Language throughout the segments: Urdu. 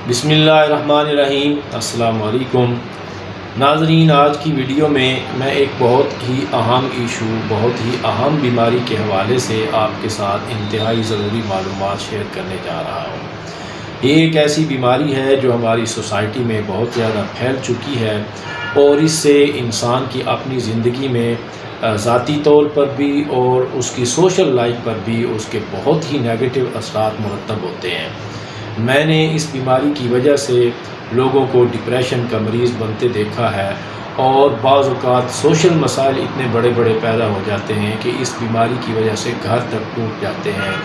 بسم اللہ الرحمن الرحیم۔ السلام علیکم ناظرین، آج کی ویڈیو میں ایک بہت ہی اہم ایشو، بہت ہی اہم بیماری کے حوالے سے آپ کے ساتھ انتہائی ضروری معلومات شیئر کرنے جا رہا ہوں۔ یہ ایک ایسی بیماری ہے جو ہماری سوسائٹی میں بہت زیادہ پھیل چکی ہے اور اس سے انسان کی اپنی زندگی میں ذاتی طور پر بھی اور اس کی سوشل لائف پر بھی اس کے بہت ہی نیگیٹو اثرات مرتب ہوتے ہیں۔ میں نے اس بیماری کی وجہ سے لوگوں کو ڈپریشن کا مریض بنتے دیکھا ہے اور بعض اوقات سوشل مسائل اتنے بڑے بڑے پیدا ہو جاتے ہیں کہ اس بیماری کی وجہ سے گھر تک ٹوٹ جاتے ہیں،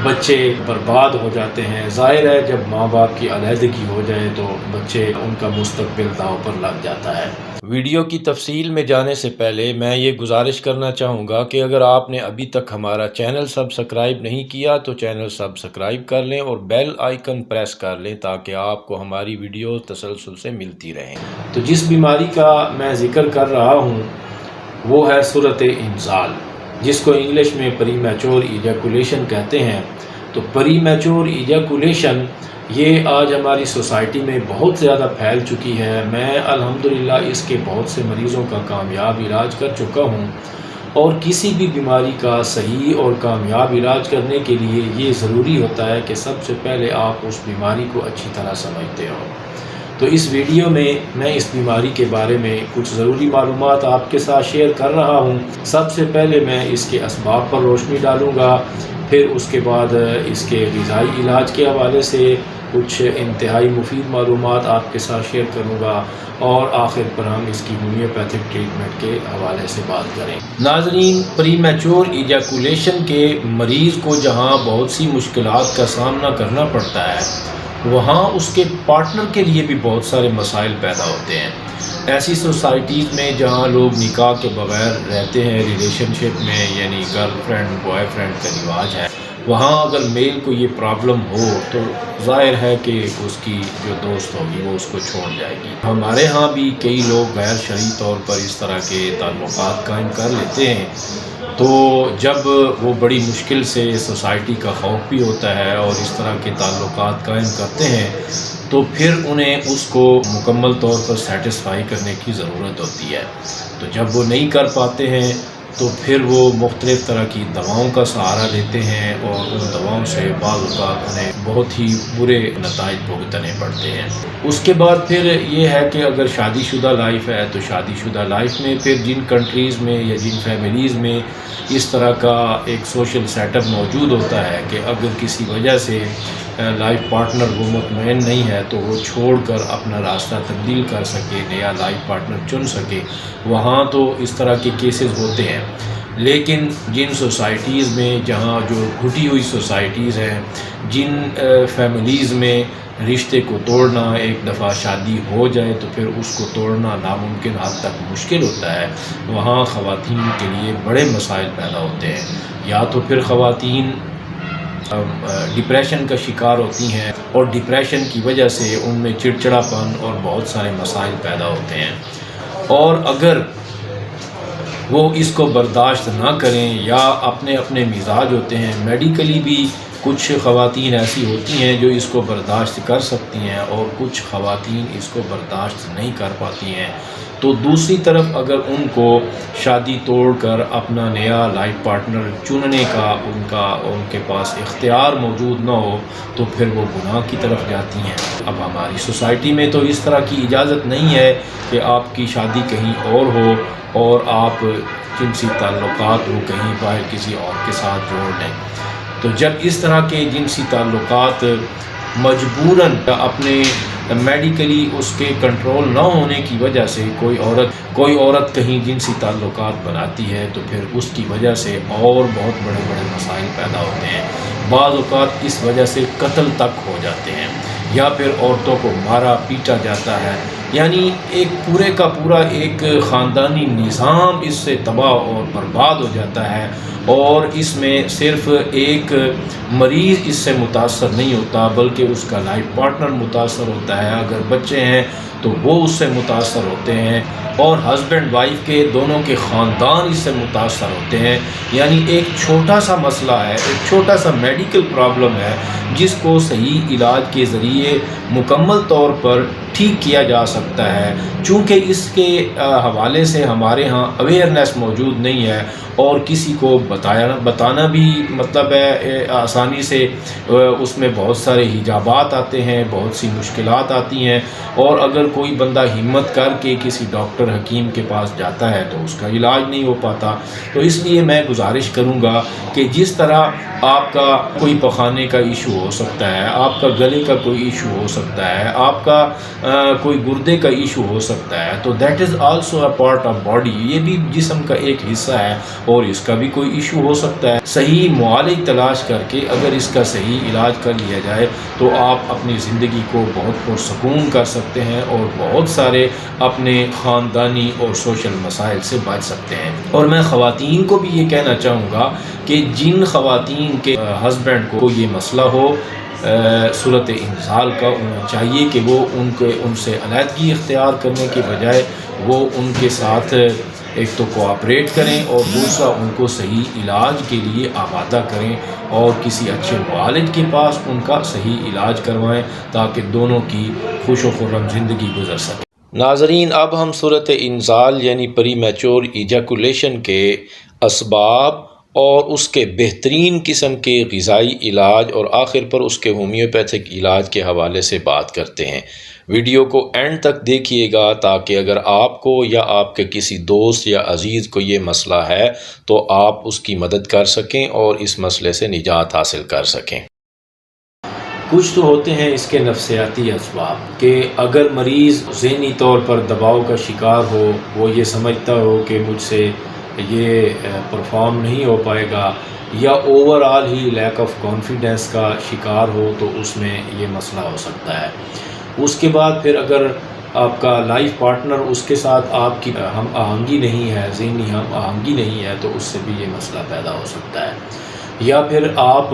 بچے برباد ہو جاتے ہیں۔ ظاہر ہے جب ماں باپ کی علیحدگی ہو جائے تو بچے، ان کا مستقبل داؤ پر لگ جاتا ہے۔ ویڈیو کی تفصیل میں جانے سے پہلے میں یہ گزارش کرنا چاہوں گا کہ اگر آپ نے ابھی تک ہمارا چینل سبسکرائب نہیں کیا تو چینل سبسکرائب کر لیں اور بیل آئیکن پریس کر لیں تاکہ آپ کو ہماری ویڈیو تسلسل سے ملتی رہیں۔ تو جس بیماری کا میں ذکر کر رہا ہوں وہ ہے صورت انزال، جس کو انگلش میں پری میچور ایجیکولیشن کہتے ہیں۔ تو پری میچور ایجیکولیشن یہ آج ہماری سوسائٹی میں بہت زیادہ پھیل چکی ہے۔ میں الحمدللہ اس کے بہت سے مریضوں کا کامیاب علاج کر چکا ہوں، اور کسی بھی بیماری کا صحیح اور کامیاب علاج کرنے کے لیے یہ ضروری ہوتا ہے کہ سب سے پہلے آپ اس بیماری کو اچھی طرح سمجھتے ہو۔ تو اس ویڈیو میں اس بیماری کے بارے میں کچھ ضروری معلومات آپ کے ساتھ شیئر کر رہا ہوں۔ سب سے پہلے میں اس کے اسباب پر روشنی ڈالوں گا، پھر اس کے بعد اس کے غذائی علاج کے حوالے سے کچھ انتہائی مفید معلومات آپ کے ساتھ شیئر کروں گا، اور آخر پر ہم اس کی ہومیوپیتھک ٹریٹمنٹ کے حوالے سے بات کریں۔ ناظرین، پری میچور ایجیکولیشن کے مریض کو جہاں بہت سی مشکلات کا سامنا کرنا پڑتا ہے، وہاں اس کے پارٹنر کے لیے بھی بہت سارے مسائل پیدا ہوتے ہیں۔ ایسی سوسائٹیز میں جہاں لوگ نکاح کے بغیر رہتے ہیں، ریلیشن شپ میں، یعنی گرل فرینڈ بوائے فرینڈ کا رواج ہے، وہاں اگر میل کو یہ پرابلم ہو تو ظاہر ہے کہ اس کی جو دوست ہوگی وہ اس کو چھوڑ جائے گی۔ ہمارے ہاں بھی کئی لوگ غیر شرعی طور پر اس طرح کے تعلقات قائم کر لیتے ہیں، تو جب وہ بڑی مشکل سے سوسائٹی کا خوف بھی ہوتا ہے اور اس طرح کے تعلقات قائم کرتے ہیں تو پھر انہیں اس کو مکمل طور پر سیٹسفائی کرنے کی ضرورت ہوتی ہے۔ تو جب وہ نہیں کر پاتے ہیں تو پھر وہ مختلف طرح کی دواؤں کا سہارا لیتے ہیں، اور ان دواؤں سے بعض اوقات انہیں بہت ہی برے نتائج بھگتنے پڑتے ہیں۔ اس کے بعد پھر یہ ہے کہ اگر شادی شدہ لائف ہے تو شادی شدہ لائف میں پھر جن کنٹریز میں یا جن فیملیز میں اس طرح کا ایک سوشل سیٹ اپ موجود ہوتا ہے کہ اگر کسی وجہ سے لائف پارٹنر وہ مطمئن نہیں ہے تو وہ چھوڑ کر اپنا راستہ تبدیل کر سکے، نیا لائف پارٹنر چن سکے، وہاں تو اس طرح کے کیسز ہوتے ہیں۔ لیکن جن سوسائٹیز میں جہاں جو گھٹی ہوئی سوسائٹیز ہیں، جن فیملیز میں رشتے کو توڑنا، ایک دفعہ شادی ہو جائے تو پھر اس کو توڑنا ناممکن حد تک مشکل ہوتا ہے، وہاں خواتین کے لیے بڑے مسائل پیدا ہوتے ہیں۔ یا تو پھر خواتین ڈپریشن کا شکار ہوتی ہیں، اور ڈپریشن کی وجہ سے ان میں چڑچڑاپن اور بہت سارے مسائل پیدا ہوتے ہیں، اور اگر وہ اس کو برداشت نہ کریں یا اپنے مزاج ہوتے ہیں، میڈیکلی بھی کچھ خواتین ایسی ہوتی ہیں جو اس کو برداشت کر سکتی ہیں اور کچھ خواتین اس کو برداشت نہیں کر پاتی ہیں، تو دوسری طرف اگر ان کو شادی توڑ کر اپنا نیا لائف پارٹنر چننے کا ان کے پاس اختیار موجود نہ ہو تو پھر وہ گناہ کی طرف جاتی ہیں۔ اب ہماری سوسائٹی میں تو اس طرح کی اجازت نہیں ہے کہ آپ کی شادی کہیں اور ہو اور آپ جنسی تعلقات وہ کہیں باہر کسی اور کے ساتھ جوڑ لیں۔ تو جب اس طرح کے جنسی تعلقات مجبوراً اپنے میڈیکلی اس کے کنٹرول نہ ہونے کی وجہ سے کوئی عورت کہیں جنسی تعلقات بناتی ہے تو پھر اس کی وجہ سے اور بہت بڑے بڑے مسائل پیدا ہوتے ہیں۔ بعض اوقات اس وجہ سے قتل تک ہو جاتے ہیں، یا پھر عورتوں کو مارا پیٹا جاتا ہے، یعنی ایک پورے کا پورا ایک خاندانی نظام اس سے تباہ اور برباد ہو جاتا ہے، اور اس میں صرف ایک مریض اس سے متاثر نہیں ہوتا بلکہ اس کا لائف پارٹنر متاثر ہوتا ہے، اگر بچے ہیں تو وہ اس سے متاثر ہوتے ہیں، اور ہسبینڈ وائف کے دونوں کے خاندان اس سے متاثر ہوتے ہیں۔ یعنی ایک چھوٹا سا مسئلہ ہے، ایک چھوٹا سا میڈیکل پرابلم ہے جس کو صحیح علاج کے ذریعے مکمل طور پر ٹھیک کیا جا سکتا ہے، چونکہ اس کے حوالے سے ہمارے ہاں اویئرنیس موجود نہیں ہے، اور کسی کو بتانا بھی مطلب ہے آسانی سے اس میں بہت سارے حجابات آتے ہیں، بہت سی مشکلات آتی ہیں، اور اگر کوئی بندہ ہمت کر کے کسی ڈاکٹر حکیم کے پاس جاتا ہے تو اس کا علاج نہیں ہو پاتا۔ تو اس لیے میں گزارش کروں گا کہ جس طرح آپ کا کوئی پخانے کا ایشو ہو سکتا ہے، آپ کا گلے کا کوئی ایشو ہو سکتا ہے، آپ کا کوئی گردے کا ایشو ہو سکتا ہے، تو that is also a part of body, یہ بھی جسم کا ایک حصہ ہے اور اس کا بھی کوئی ایشو ہو سکتا ہے۔ صحیح معالج تلاش کر کے اگر اس کا صحیح علاج کر لیا جائے تو آپ اپنی زندگی کو بہت پرسکون کر سکتے ہیں اور بہت سارے اپنے خاندانی اور سوشل مسائل سے بچ سکتے ہیں۔ اور میں خواتین کو بھی یہ کہنا چاہوں گا کہ جن خواتین کے ہسبینڈ کو یہ مسئلہ ہو صورت انزال کا، انہیں چاہیے کہ وہ ان سے علیحدگی اختیار کرنے کے بجائے وہ ان کے ساتھ ایک تو کوآپریٹ کریں، اور دوسرا ان کو صحیح علاج کے لیے آمادہ کریں اور کسی اچھے معالج کے پاس ان کا صحیح علاج کروائیں تاکہ دونوں کی خوش و خرم زندگی گزر سکے۔ ناظرین، اب ہم صورت انزال یعنی پری میچور ایجیکولیشن کے اسباب اور اس کے بہترین قسم کے غذائی علاج اور آخر پر اس کے ہومیوپیتھک علاج کے حوالے سے بات کرتے ہیں۔ ویڈیو کو اینڈ تک دیکھیے گا تاکہ اگر آپ کو یا آپ کے کسی دوست یا عزیز کو یہ مسئلہ ہے تو آپ اس کی مدد کر سکیں اور اس مسئلے سے نجات حاصل کر سکیں۔ کچھ تو ہوتے ہیں اس کے نفسیاتی اسباب کہ اگر مریض ذہنی طور پر دباؤ کا شکار ہو، وہ یہ سمجھتا ہو کہ مجھ سے یہ پرفارم نہیں ہو پائے گا، یا over all he lack of confidence کا شکار ہو، تو اس میں یہ مسئلہ ہو سکتا ہے۔ اس کے بعد پھر اگر آپ کا لائف پارٹنر اس کے ساتھ آپ کی ہم آہنگی نہیں ہے، ذہنی ہم آہنگی نہیں ہے، تو اس سے بھی یہ مسئلہ پیدا ہو سکتا ہے۔ یا پھر آپ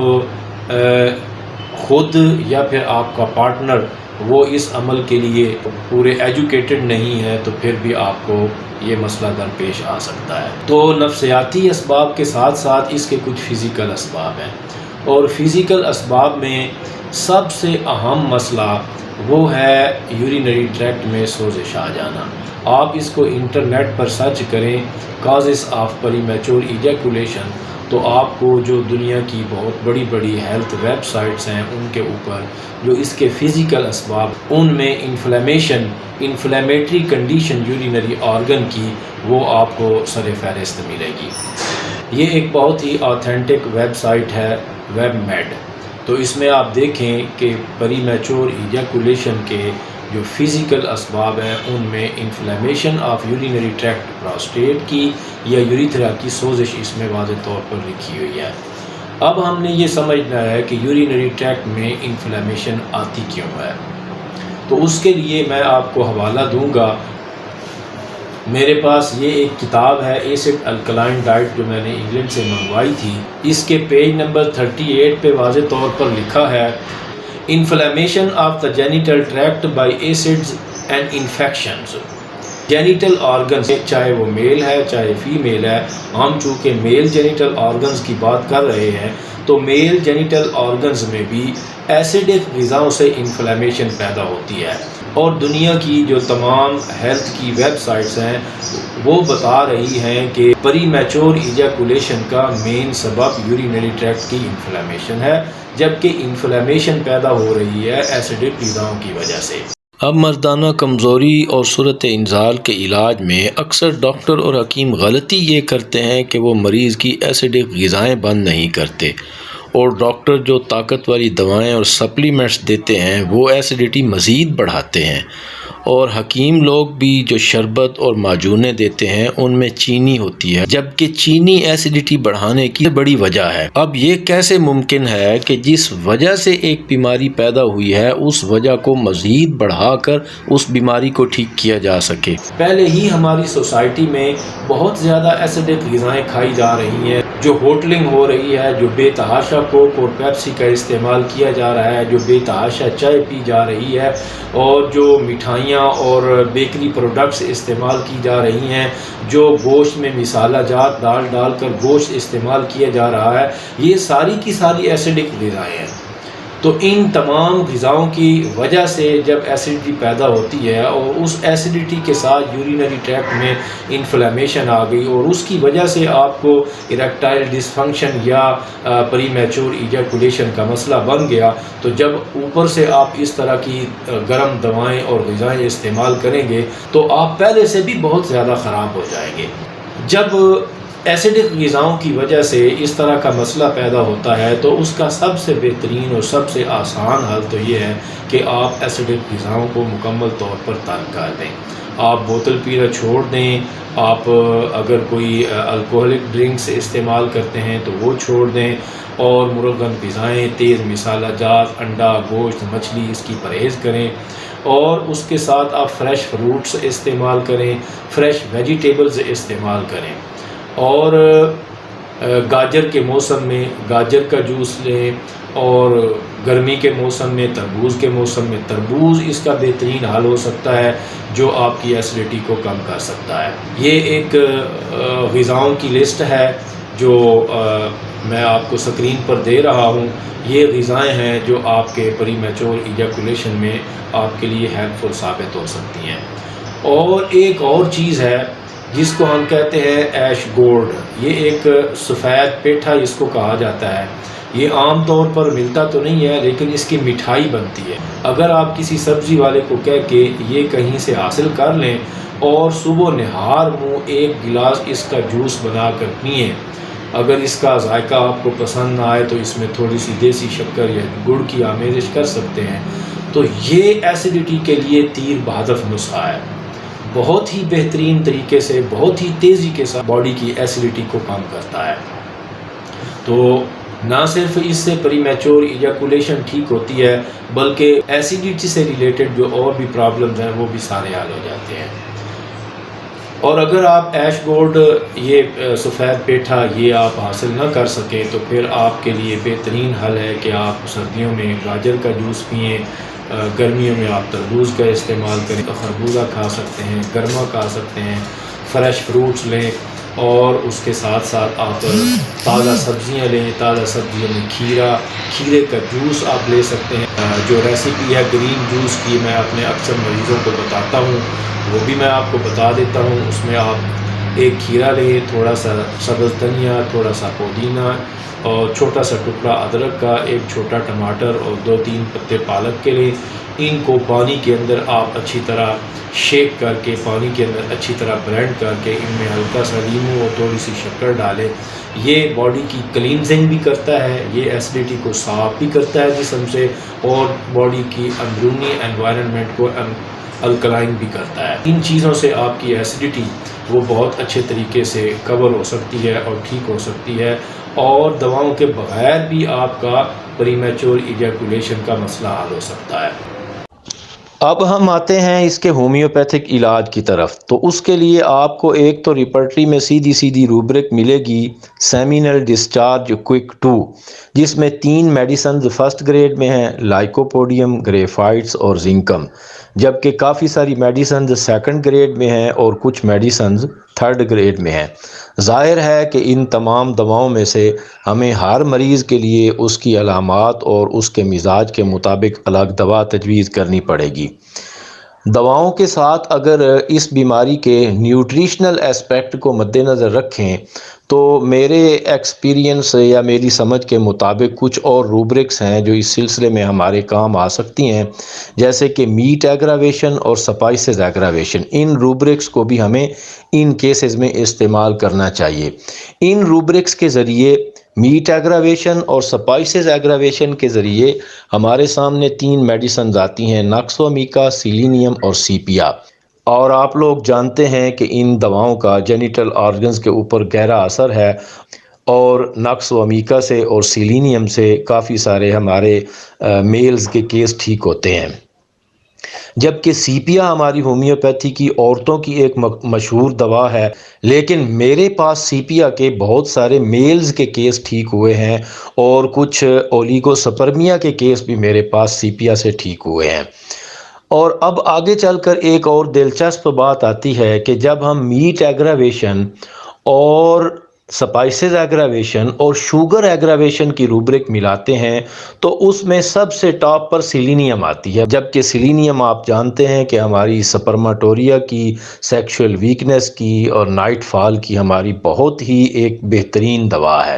خود یا پھر آپ کا پارٹنر وہ اس عمل کے لیے پورے ایجوکیٹڈ نہیں ہے، تو پھر بھی آپ کو یہ مسئلہ درپیش آ سکتا ہے۔ تو نفسیاتی اسباب کے ساتھ ساتھ اس کے کچھ فزیکل اسباب ہیں، اور فزیکل اسباب میں سب سے اہم مسئلہ وہ ہے یورینری ٹریکٹ میں سوزش آ جانا۔ آپ اس کو انٹرنیٹ پر سرچ کریں کازز آف پری میچور ایجیکولیشن، تو آپ کو جو دنیا کی بہت بڑی بڑی ہیلتھ ویب سائٹس ہیں ان کے اوپر جو اس کے فزیکل اسباب، ان میں انفلیمیٹری کنڈیشن یورینری آرگن کی، وہ آپ کو سر فہرست ملے گی۔ یہ ایک بہت ہی آتھینٹک ویب سائٹ ہے، ویب میڈ۔ تو اس میں آپ دیکھیں کہ پری میچور ایجیکولیشن کے جو فزیکل اسباب ہیں ان میں inflammation of urinary tracked, prostate کی یا یوریتھرا کی سوزش اس میں واضح طور پر لکھی ہوئی ہے۔ اب ہم نے یہ سمجھنا ہے کہ یورینری ٹریکٹ میں انفلیمیشن آتی کیوں ہے، تو اس کے لیے میں آپ کو حوالہ دوں گا۔ میرے پاس یہ ایک کتاب ہے ایسڈ الکلائن ڈائٹ جو میں نے انگلینڈ سے منگوائی تھی، اس کے پیج نمبر 38 پہ واضح طور پر لکھا ہے inflammation of the genital tracked by acids and infections. Genital organs, چاہے وہ میل ہے چاہے فیمیل ہے، ہم چونکہ میل جینیٹل آرگنز کی بات کر رہے ہیں، تو میل جینیٹل آرگنز میں بھی ایسیڈک غذاؤں سے انفلیمیشن پیدا ہوتی ہے، اور دنیا کی جو تمام ہیلتھ کی ویب سائٹس ہیں وہ بتا رہی ہیں کہ پری میچور ایجیکولیشن کا مین سبب یورینری ٹریکٹ کی انفلیمیشن ہے، جبکہ انفلیمیشن پیدا ہو رہی ہے ایسیڈک غذاؤں کی وجہ سے۔ اب مردانہ کمزوری اور صورت انزال کے علاج میں اکثر ڈاکٹر اور حکیم غلطی یہ کرتے ہیں کہ وہ مریض کی ایسیڈک غذائیں بند نہیں کرتے، اور ڈاکٹر جو طاقت والی دوائیں اور سپلیمنٹس دیتے ہیں وہ ایسیڈیٹی مزید بڑھاتے ہیں، اور حکیم لوگ بھی جو شربت اور معجونیں دیتے ہیں ان میں چینی ہوتی ہے، جبکہ چینی ایسیڈیٹی بڑھانے کی بڑی وجہ ہے۔ اب یہ کیسے ممکن ہے کہ جس وجہ سے ایک بیماری پیدا ہوئی ہے اس وجہ کو مزید بڑھا کر اس بیماری کو ٹھیک کیا جا سکے؟ پہلے ہی ہماری سوسائٹی میں بہت زیادہ ایسیڈک غذائیں کھائی جا رہی ہیں، جو ہوٹلنگ ہو رہی ہے، جو بے تحاشا کوک اور پیپسی کا استعمال کیا جا رہا ہے، جو بے تحاشا چائے پی جا رہی ہے، اور جو مٹھائیاں اور بیکری پروڈکٹس استعمال کی جا رہی ہیں، جو گوشت میں مسالہ جات ڈال کر گوشت استعمال کیا جا رہا ہے، یہ ساری کی ساری ایسیڈک غذائیں ہیں۔ تو ان تمام غذاؤں کی وجہ سے جب ایسیڈیٹی پیدا ہوتی ہے اور اس ایسیڈیٹی کے ساتھ یورینری ٹریکٹ میں انفلیمیشن آ گئی اور اس کی وجہ سے آپ کو اریکٹائل ڈس فنکشن یا پری میچور ایجیکولیشن کا مسئلہ بن گیا، تو جب اوپر سے آپ اس طرح کی گرم دوائیں اور غذائیں استعمال کریں گے تو آپ پہلے سے بھی بہت زیادہ خراب ہو جائیں گے۔ جب ایسیڈک غذاؤں کی وجہ سے اس طرح کا مسئلہ پیدا ہوتا ہے تو اس کا سب سے بہترین اور سب سے آسان حل تو یہ ہے کہ آپ ایسیڈک غذاؤں کو مکمل طور پر ترک کر دیں۔ آپ بوتل پینا چھوڑ دیں، آپ اگر کوئی الکوہلک ڈرنکس استعمال کرتے ہیں تو وہ چھوڑ دیں، اور مرغن غذائیں، تیز مسالہ جات، انڈا، گوشت، مچھلی، اس کی پرہیز کریں، اور اس کے ساتھ آپ فریش فروٹس استعمال کریں، فریش ویجیٹیبلز استعمال کریں، اور گاجر کے موسم میں گاجر کا جوس لیں، اور گرمی کے موسم میں تربوز کے موسم میں تربوز اس کا بہترین حل ہو سکتا ہے جو آپ کی ایسیڈیٹی کو کم کر سکتا ہے۔ یہ ایک غذاؤں کی لسٹ ہے جو میں آپ کو اسکرین پر دے رہا ہوں۔ یہ غذائیں ہیں جو آپ کے پری میچور ایجیکولیشن میں آپ کے لیے ہیلپ فل ثابت ہو سکتی ہیں۔ اور ایک اور چیز ہے جس کو ہم کہتے ہیں ایش گولڈ، یہ ایک سفید پیٹھا اس کو کہا جاتا ہے۔ یہ عام طور پر ملتا تو نہیں ہے لیکن اس کی مٹھائی بنتی ہے۔ اگر آپ کسی سبزی والے کو کہہ کے یہ کہیں سے حاصل کر لیں اور صبح نہار منہ ایک گلاس اس کا جوس بنا کر پئیں، اگر اس کا ذائقہ آپ کو پسند نہ آئے تو اس میں تھوڑی سی دیسی شکر یا گڑ کی آمیزش کر سکتے ہیں، تو یہ ایسیڈیٹی کے لیے تیر بہدف نسخہ ہے۔ بہت ہی بہترین طریقے سے، بہت ہی تیزی کے ساتھ باڈی کی ایسیڈیٹی کو کم کرتا ہے۔ تو نہ صرف اس سے پری میچور ایجیکولیشن ٹھیک ہوتی ہے بلکہ ایسیڈیٹی سے ریلیٹڈ جو اور بھی پرابلمز ہیں وہ بھی سارے حل ہو جاتے ہیں۔ اور اگر آپ ایش گولڈ، یہ سفید پیٹھا، یہ آپ حاصل نہ کر سکیں تو پھر آپ کے لیے بہترین حل ہے کہ آپ سردیوں میں گاجر کا جوس پئیں، گرمیوں میں آپ تربوز کا استعمال کریں، خربوزہ کھا سکتے ہیں، گرما کھا سکتے ہیں، فریش فروٹس لیں، اور اس کے ساتھ ساتھ آپ تازہ سبزیاں لیں۔ تازہ سبزیوں میں کھیرے کا جوس آپ لے سکتے ہیں۔ جو ریسیپی ہے گرین جوس کی میں اپنے اکثر مریضوں کو بتاتا ہوں، وہ بھی میں آپ کو بتا دیتا ہوں۔ اس میں آپ ایک کھیرا لیں، تھوڑا سا سبز دھنیا، تھوڑا سا پودینہ، اور چھوٹا سا ٹکڑا ادرک کا، ایک چھوٹا ٹماٹر، اور 2-3 پتے پالک کے لیں۔ ان کو پانی کے اندر آپ اچھی طرح شیک کر کے، پانی کے اندر اچھی طرح بلینڈ کر کے، ان میں ہلکا سا لیموں اور تھوڑی سی شکر ڈالیں۔ یہ باڈی کی کلینزنگ بھی کرتا ہے، یہ ایسیڈیٹی کو صاف بھی کرتا ہے جسم سے، اور باڈی کی اندرونی انوائرنمنٹ کو الکلائن بھی کرتا ہے۔ ان چیزوں سے آپ کی ایسیڈیٹی وہ بہت اچھے طریقے سے کور ہو سکتی ہے اور ٹھیک ہو سکتی ہے، اور دواؤں کے بغیر بھی آپ کا پری میچور ایجیکولیشن کا مسئلہ حل ہو سکتا ہے۔ اب ہم آتے ہیں اس کے ہومیوپیتھک علاج کی طرف۔ تو اس کے لیے آپ کو ایک تو ریپرٹری میں سیدھی روبرک ملے گی، سیمینل ڈسچارج کوئک 2، جس میں 3 میڈیسنز فرسٹ گریڈ میں ہیں، لائکوپوڈیم، گریفائٹس اور زنکم، جبکہ کافی ساری میڈیسنز سیکنڈ گریڈ میں ہیں اور کچھ میڈیسنز تھرڈ گریڈ میں ہیں۔ ظاہر ہے کہ ان تمام دواؤں میں سے ہمیں ہر مریض کے لیے اس کی علامات اور اس کے مزاج کے مطابق الگ دوا تجویز کرنی پڑے گی۔ دواؤں کے ساتھ اگر اس بیماری کے نیوٹریشنل اسپیکٹ کو مد نظر رکھیں تو میرے ایکسپیرینس یا میری سمجھ کے مطابق کچھ اور روبرکس ہیں جو اس سلسلے میں ہمارے کام آ سکتی ہیں، جیسے کہ میٹ ایگراویشن اور سپائسز ایگراویشن۔ ان روبرکس کو بھی ہمیں ان کیسز میں استعمال کرنا چاہیے۔ ان روبرکس کے ذریعے میٹ ایگراویشن اور سپائسز ایگراویشن کے ذریعے ہمارے سامنے 3 میڈیسنز آتی ہیں: ناکسوامیکا، سیلینیم اور سیپیا۔ اور آپ لوگ جانتے ہیں کہ ان دواؤں کا جینیٹل آرگنز کے اوپر گہرا اثر ہے، اور ناکسوامیکا سے اور سیلینیم سے کافی سارے ہمارے میلز کے کیس ٹھیک ہوتے ہیں، جبکہ سیپیا ہماری ہومیوپیتھی کی عورتوں کی ایک مشہور دوا ہے، لیکن میرے پاس سیپیا کے بہت سارے میلز کے کیس ٹھیک ہوئے ہیں، اور کچھ اولیگوسپرمیا کے کیس بھی میرے پاس سیپیا سے ٹھیک ہوئے ہیں۔ اور اب آگے چل کر ایک اور دلچسپ بات آتی ہے کہ جب ہم میٹ ایگراویشن اور سپائسز ایگراویشن اور شوگر ایگراویشن کی روبرک ملاتے ہیں تو اس میں سب سے ٹاپ پر سیلینیم آتی ہے، جبکہ سیلینیم آپ جانتے ہیں کہ ہماری سپرماٹوریا کی، سیکشول ویکنس کی اور نائٹ فال کی ہماری بہت ہی ایک بہترین دوا ہے۔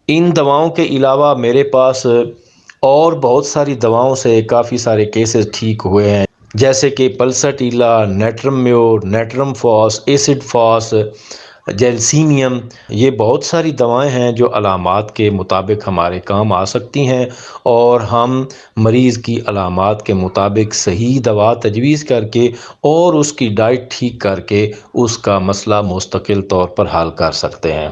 ان دواؤں کے علاوہ میرے پاس اور بہت ساری دواؤں سے کافی سارے کیسز ٹھیک ہوئے ہیں، جیسے کہ پلساٹیلا، نیٹرم میور، نیٹرم فاس، ایسڈ فاس، جیلسینیم۔ یہ بہت ساری دوائیں ہیں جو علامات کے مطابق ہمارے کام آ سکتی ہیں، اور ہم مریض کی علامات کے مطابق صحیح دوا تجویز کر کے اور اس کی ڈائٹ ٹھیک کر کے اس کا مسئلہ مستقل طور پر حل کر سکتے ہیں۔